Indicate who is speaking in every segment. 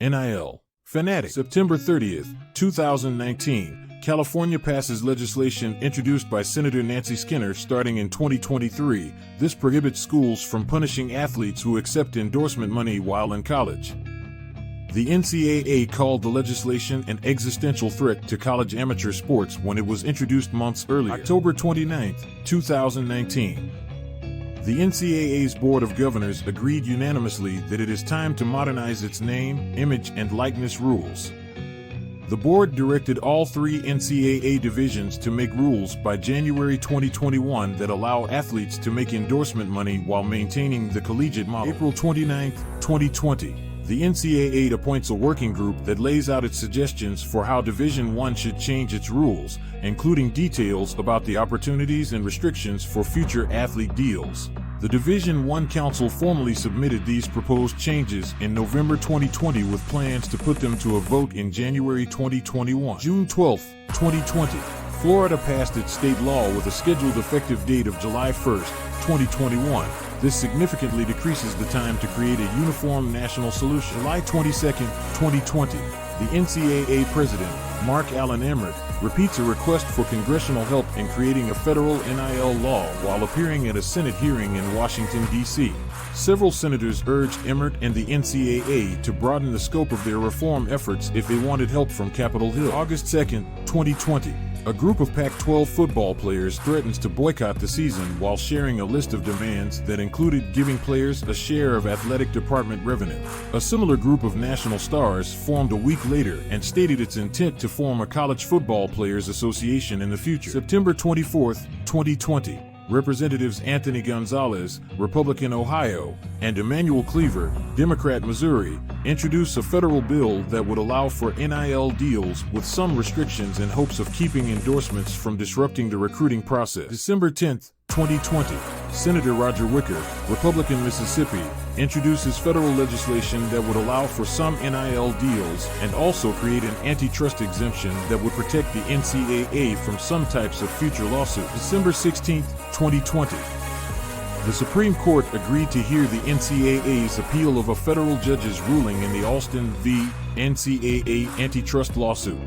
Speaker 1: NIL. Fanatic. September 30th, 2019, California passes legislation introduced by Senator Nancy Skinner starting in 2023. This prohibits schools from punishing athletes who accept endorsement money while in college. The NCAA called the legislation an existential threat to college amateur sports when it was introduced months earlier. October 29th, 2019. The NCAA's Board of Governors agreed unanimously that it is time to modernize its name, image, and likeness rules. The board directed all three NCAA divisions to make rules by January 2021 that allow athletes to make endorsement money while maintaining the collegiate model. April 29, 2020. The NCAA appoints a working group that lays out its suggestions for how Division I should change its rules, including details about the opportunities and restrictions for future athlete deals. The Division I Council formally submitted these proposed changes in November 2020 with plans to put them to a vote in January 2021. June 12, 2020. Florida passed its state law with a scheduled effective date of July 1, 2021. This significantly decreases the time to create a uniform national solution. July 22, 2020. The NCAA president, Mark Allen Emmert, repeats a request for congressional help in creating a federal NIL law while appearing at a Senate hearing in Washington, D.C. Several senators urged Emmert and the NCAA to broaden the scope of their reform efforts if they wanted help from Capitol Hill. August 2, 2020. A group of Pac-12 football players threatens to boycott the season while sharing a list of demands that included giving players a share of athletic department revenue. A similar group of national stars formed a week later and stated its intent to form a college football players association in the future. September 24, 2020. Representatives Anthony Gonzalez, Republican Ohio, and Emmanuel Cleaver, Democrat Missouri, introduce a federal bill that would allow for NIL deals with some restrictions in hopes of keeping endorsements from disrupting the recruiting process. December 10, 2020, Senator Roger Wicker, Republican Mississippi, introduces federal legislation that would allow for some NIL deals and also create an antitrust exemption that would protect the NCAA from some types of future lawsuits. December 16, 2020. The Supreme Court agreed to hear the NCAA's appeal of a federal judge's ruling in the Alston v. NCAA antitrust lawsuit.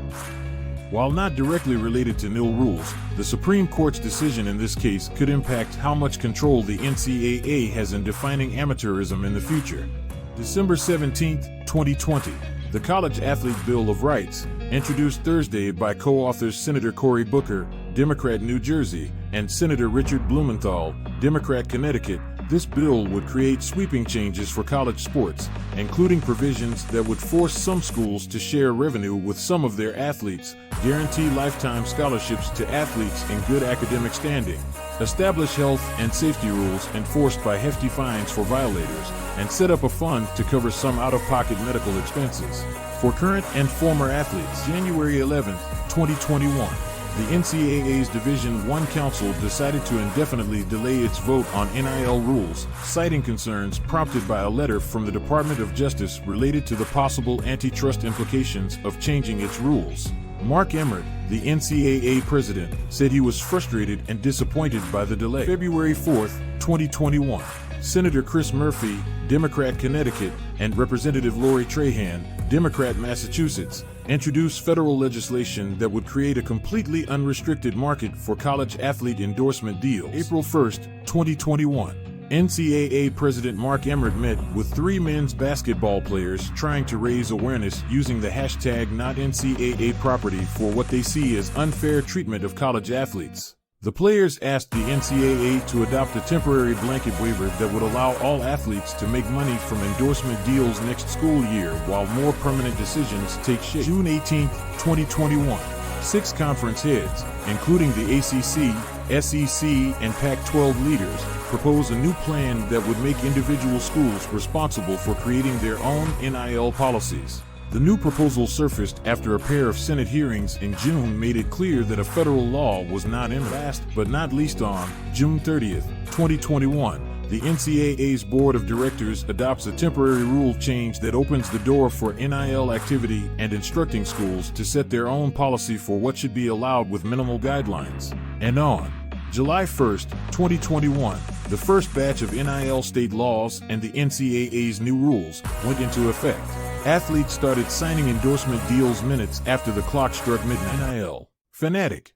Speaker 1: While not directly related to NIL rules, the Supreme Court's decision in this case could impact how much control the NCAA has in defining amateurism in the future. December 17, 2020. The College Athlete Bill of Rights, introduced Thursday by co-authors Senator Cory Booker, Democrat New Jersey, and Senator Richard Blumenthal, Democrat Connecticut. This bill would create sweeping changes for college sports, including provisions that would force some schools to share revenue with some of their athletes, guarantee lifetime scholarships to athletes in good academic standing, establish health and safety rules enforced by hefty fines for violators, and set up a fund to cover some out-of-pocket medical expenses for current and former athletes. January 11, 2021. The NCAA's Division I Council decided to indefinitely delay its vote on NIL rules, citing concerns prompted by a letter from the Department of Justice related to the possible antitrust implications of changing its rules. Mark Emmert, the NCAA president, said he was frustrated and disappointed by the delay. February 4, 2021. Senator Chris Murphy, Democrat Connecticut, and Representative Lori Trahan, Democrat Massachusetts, introduced federal legislation that would create a completely unrestricted market for college athlete endorsement deals. April 1, 2021. NCAA President Mark Emmert met with three men's basketball players trying to raise awareness using the hashtag #notncaaproperty for what they see as unfair treatment of college athletes. The players asked the NCAA to adopt a temporary blanket waiver that would allow all athletes to make money from endorsement deals next school year while more permanent decisions take shape. June 18, 2021. 6 conference heads, including the ACC, SEC, and Pac-12 leaders, propose a new plan that would make individual schools responsible for creating their own NIL policies. The new proposal surfaced after a pair of Senate hearings in June made it clear that a federal law was not imminent. Last but not least, on June 30, 2021, the NCAA's Board of Directors adopts a temporary rule change that opens the door for NIL activity and instructing schools to set their own policy for what should be allowed with minimal guidelines. And on July 1, 2021, the first batch of NIL state laws and the NCAA's new rules went into effect. Athletes started signing endorsement deals minutes after the clock struck midnight. NIL fanatic.